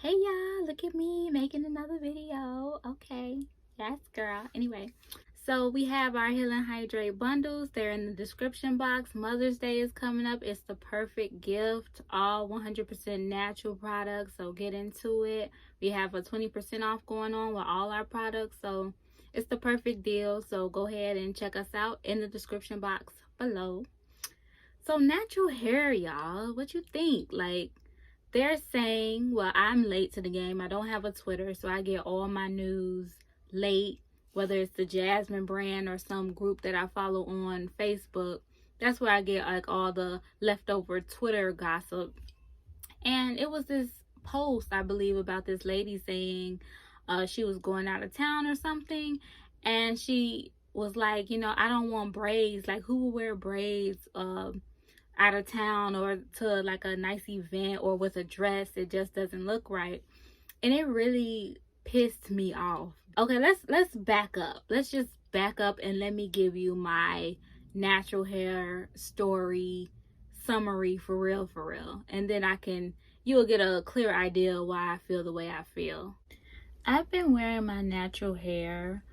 Hey y'all, look at me making another video. Okay, yes girl. Anyway, so we have our Heal and Hydrate bundles. They're in the description box. Mother's Day is coming up. It's the perfect gift. All 100% natural products, so get into it. We have a 20% off going on with all our products, so it's the perfect deal. So go ahead and check us out in the description box below. So natural hair, y'all, what you think? Like, they're saying, well, I'm late to the game. I don't have a Twitter, so I get all my news late, whether it's the Jasmine brand or some group that I follow on Facebook. That's where I get like all the leftover Twitter gossip. And it was this post, I believe, about this lady saying she was going out of town or something, and she was like, I don't want braids. Like, who would wear braids out of town or to like a nice event or with a dress? It just doesn't look right. And it really pissed me off. Okay, let's back up. Let's just back up and let me give you my natural hair story summary for real. And then you'll get a clear idea why I feel the way I feel. I've been wearing my natural hair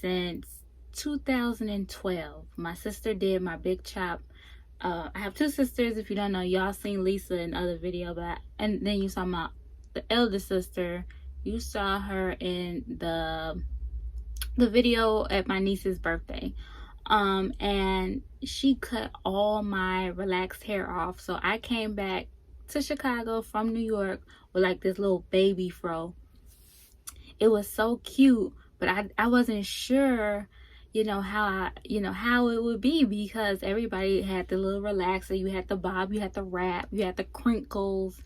since 2012. My sister did my big chop. I have two sisters. If you don't know, y'all seen Lisa in other video, and then you saw the elder sister. You saw her in the video at my niece's birthday. And she cut all my relaxed hair off. So I came back to Chicago from New York with like this little baby fro. It was so cute, but I wasn't sure how it would be, because everybody had the little relaxer. You had the bob, you had the wrap, you had the crinkles.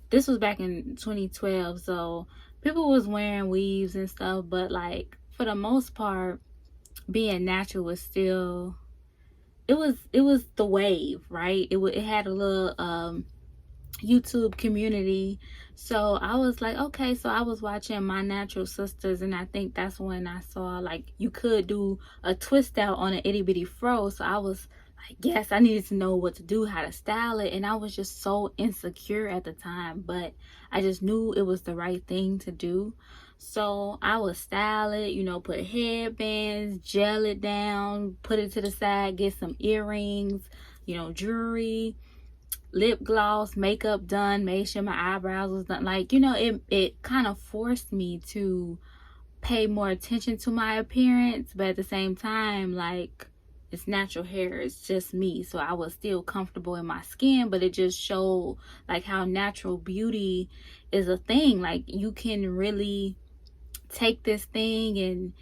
This was back in 2012, so people was wearing weaves and stuff, but like for the most part, being natural was still, it was the wave, right? It had a little YouTube community. So I was like, okay. So I was watching My Natural Sisters, and I think that's when I saw like you could do a twist out on an itty bitty fro. So I was like, yes, I needed to know what to do, how to style it. And I was just so insecure at the time, but I just knew it was the right thing to do. So I would style it, put headbands, gel it down, put it to the side, get some earrings, jewelry, lip gloss, makeup done, made sure my eyebrows was done. Like, it kind of forced me to pay more attention to my appearance, but at the same time, like, it's natural hair, it's just me, so I was still comfortable in my skin. But it just showed like how natural beauty is a thing. Like, you can really take this thing and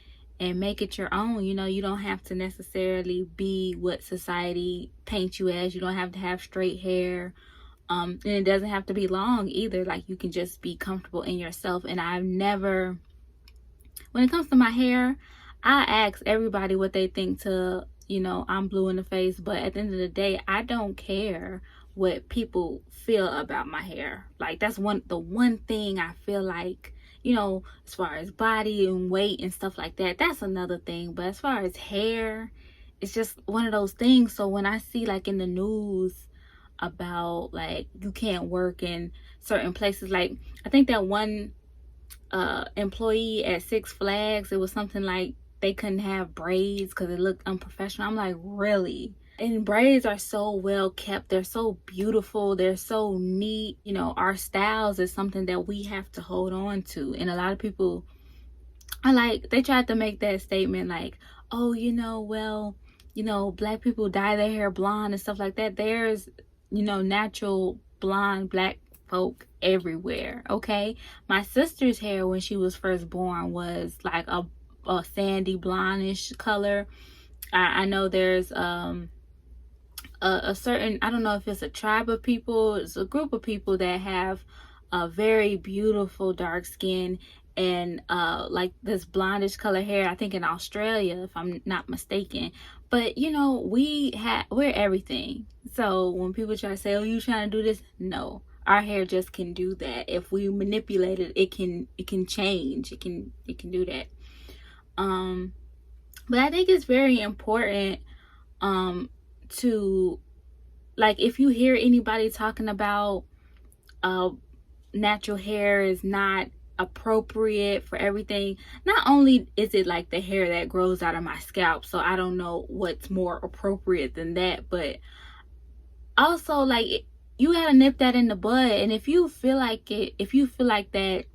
make it your own. You don't have to necessarily be what society paints you as. You don't have to have straight hair, and it doesn't have to be long either. Like, you can just be comfortable in yourself. And I've never, when it comes to my hair, I ask everybody what they think to, I'm blue in the face, but at the end of the day, I don't care what people feel about my hair. Like, that's the one thing I feel like, as far as body and weight and stuff like that, that's another thing. But as far as hair, it's just one of those things. So when I see like in the news about like you can't work in certain places, like I think that one employee at Six Flags, it was something like they couldn't have braids because it looked unprofessional. I'm like, really? And braids are so well kept, they're so beautiful, they're so neat. Our styles is something that we have to hold on to. And a lot of people are like, they tried to make that statement like, oh, well, black people dye their hair blonde and stuff like that. There's natural blonde black folk everywhere. Okay, my sister's hair when she was first born was like a sandy blondish color. I know there's a certain, I don't know if it's a tribe of people, it's a group of people that have a very beautiful dark skin and like this blondish color hair, I think in Australia, if I'm not mistaken. But we're everything. So when people try to say, oh, you trying to do this, no, our hair just can do that. If we manipulate it, it can change, it can do that. But I think it's very important to, like, if you hear anybody talking about natural hair is not appropriate for everything. Not only is it like the hair that grows out of my scalp, so I don't know what's more appropriate than that, but also like you gotta nip that in the bud. And if you feel like that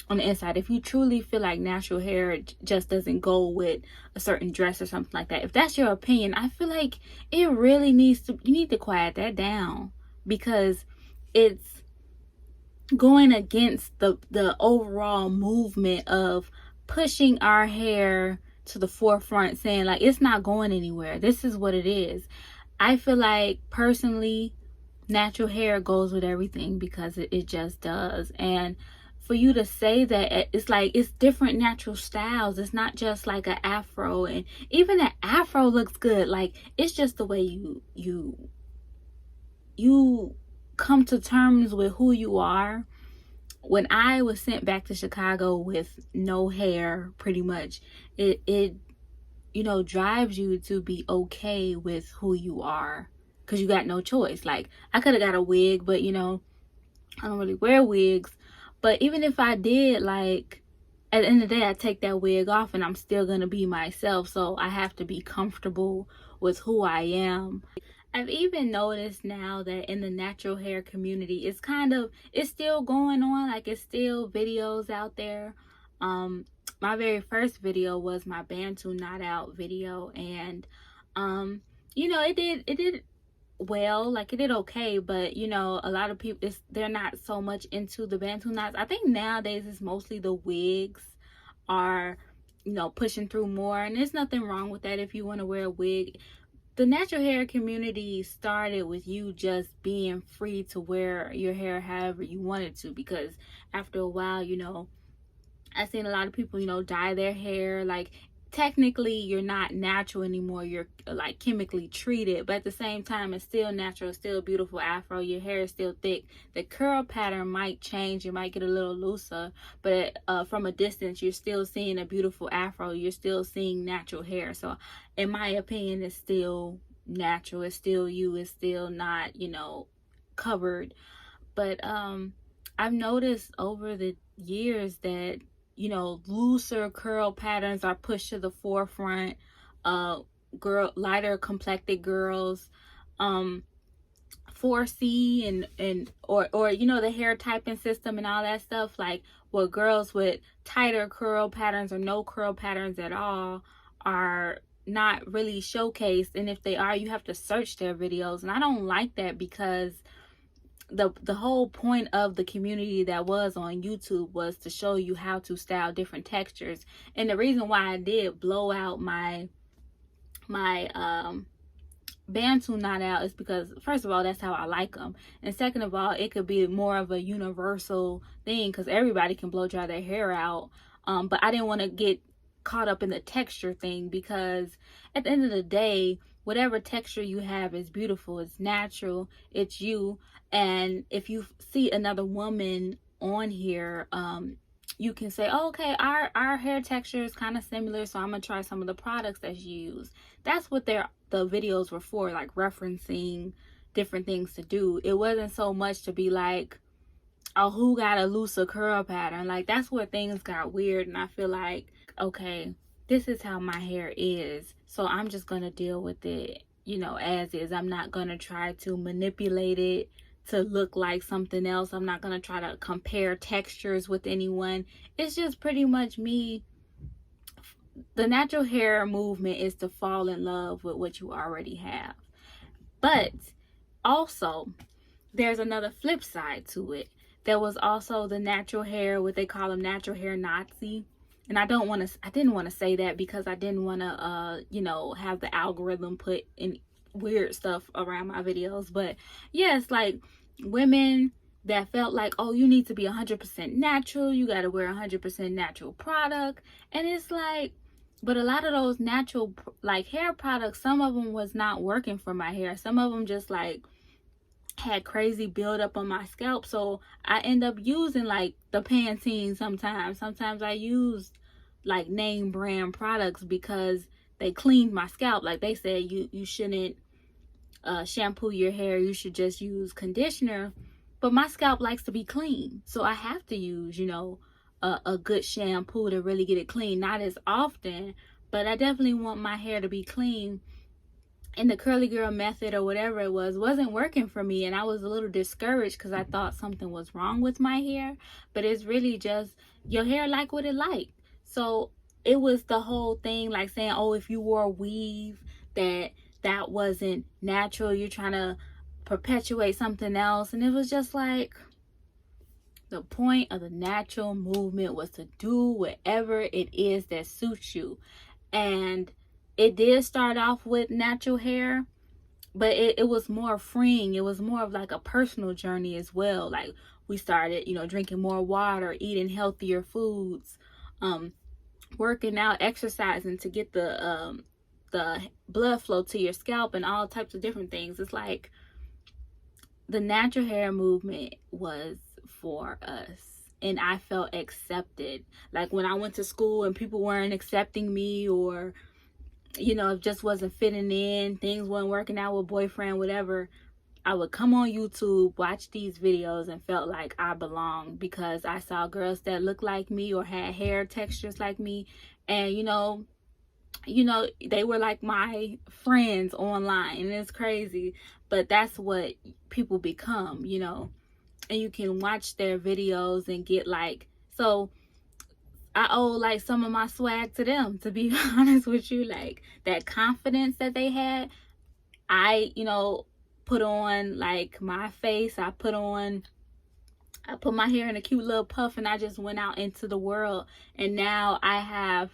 on the inside, if you truly feel like natural hair just doesn't go with a certain dress or something like that, if that's your opinion, I feel like it really you need to quiet that down, because it's going against the overall movement of pushing our hair to the forefront, saying like it's not going anywhere, this is what it is. I feel like personally natural hair goes with everything, because it just does. And for you to say that, it's like it's different natural styles, it's not just like an afro, and even an afro looks good. Like it's just the way you come to terms with who you are. When I was sent back to Chicago with no hair, pretty much, it you know, drives you to be okay with who you are, because you got no choice. Like I could have got a wig, but you know, I don't really wear wigs. But even if I did, like at the end of the day, I take that wig off and I'm still gonna be myself. So I have to be comfortable with who I am. I've even noticed now that in the natural hair community, it's still going on. Like it's still videos out there. My very first video was my Bantu Not Out video, and you know, it did well, like it did okay, but you know, a lot of people, they're not so much into the Bantu knots. I think nowadays it's mostly the wigs are, you know, pushing through more, and there's nothing wrong with that if you want to wear a wig. The natural hair community started with you just being free to wear your hair however you wanted to, because after a while, you know, I've seen a lot of people, you know, dye their hair. Like technically you're not natural anymore, you're like chemically treated, but at the same time it's still natural, it's still a beautiful afro, your hair is still thick. The curl pattern might change, you might get a little looser, but from a distance you're still seeing a beautiful afro, you're still seeing natural hair. So in my opinion, it's still natural, it's still you, it's still not, you know, covered. But I've noticed over the years that, you know, looser curl patterns are pushed to the forefront. Lighter complected girls, 4C or you know, the hair typing system and all that stuff, like what girls with tighter curl patterns or no curl patterns at all are not really showcased, and if they are, you have to search their videos. And I don't like that, because the whole point of the community that was on YouTube was to show you how to style different textures. And the reason why I did blow out my Bantu Not Out is because, first of all, that's how I like them, and second of all, it could be more of a universal thing because everybody can blow dry their hair out. But I didn't want to get caught up in the texture thing, because at the end of the day, whatever texture you have is beautiful, it's natural, it's you. And if you see another woman on here, you can say, oh, okay, our hair texture is kind of similar, so I'm gonna try some of the products that you use. That's what the videos were for, like referencing different things to do. It wasn't so much to be like, oh, who got a looser curl pattern. Like that's where things got weird. And I feel like, okay, this is how my hair is, so I'm just gonna deal with it, you know, as is. I'm not gonna try to manipulate it to look like something else. I'm not gonna try to compare textures with anyone. It's just pretty much me. The natural hair movement is to fall in love with what you already have. But also, there's another flip side to it. There was also the natural hair, what they call them, natural hair Nazi. And I didn't want to say that because I didn't want to, you know, have the algorithm put in weird stuff around my videos. But yes, like women that felt like, oh, you need to be 100% natural, you got to wear 100% natural product. And it's like, but a lot of those natural like hair products, some of them was not working for my hair. Some of them just like had crazy buildup on my scalp, so I end up using like the Pantene sometimes. Sometimes I use like name brand products because they cleaned my scalp. Like they said you shouldn't shampoo your hair, you should just use conditioner. but my scalp likes to be clean, so I have to use, you know, a good shampoo to really get it clean. Not as often, but I definitely want my hair to be clean. And the curly girl method or whatever it was wasn't working for me, and I was a little discouraged because I thought something was wrong with my hair. But it's really just your hair like what it like. So it was the whole thing, like saying, oh, if you wore a weave, that wasn't natural, you're trying to perpetuate something else. And it was just like, the point of the natural movement was to do whatever it is that suits you. And it did start off with natural hair, but it was more freeing. It was more of like a personal journey as well. Like, we started, you know, drinking more water, eating healthier foods, working out, exercising to get the blood flow to your scalp and all types of different things. It's like the natural hair movement was for us, and I felt accepted. Like when I went to school and people weren't accepting me, or, you know, it just wasn't fitting in, things weren't working out with boyfriend, whatever, I would come on YouTube, watch these videos, and felt like I belonged because I saw girls that looked like me or had hair textures like me. And you know, they were like my friends online, and it's crazy, but that's what people become, you know. And you can watch their videos and get like, so I owe like some of my swag to them, to be honest with you. Like that confidence that they had, I, you know, put on like my face, I put my hair in a cute little puff, and I just went out into the world. And now I have,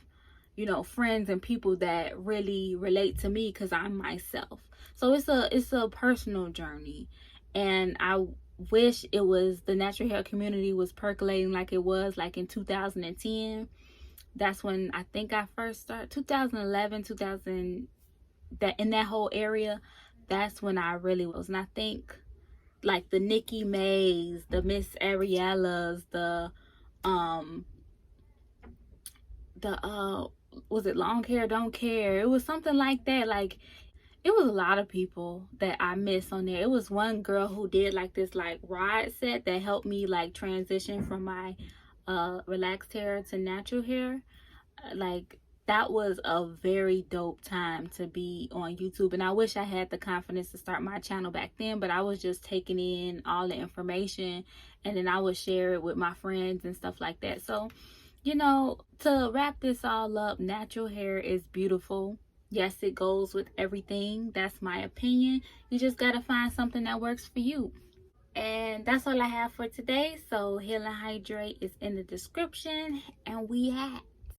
you know, friends and people that really relate to me because I'm myself. So it's a personal journey, and I wish it was, the natural hair community was percolating like it was like in 2010. That's when I think I first started, 2011, 2000, that in that whole area. That's when I really was. And I think like the Nikki Mays, the Miss Ariellas, the was it Long Hair Don't Care? It was something like that. Like, it was a lot of people that I miss on there. It was one girl who did like this like rod set that helped me like transition from my relaxed hair to natural hair. Like, that was a very dope time to be on YouTube. And I wish I had the confidence to start my channel back then, but I was just taking in all the information, and then I would share it with my friends and stuff like that. So, you know, to wrap this all up, natural hair is beautiful. Yes, it goes with everything. That's my opinion. You just got to find something that works for you. And that's all I have for today. So Heal and Hydrate is in the description, and we have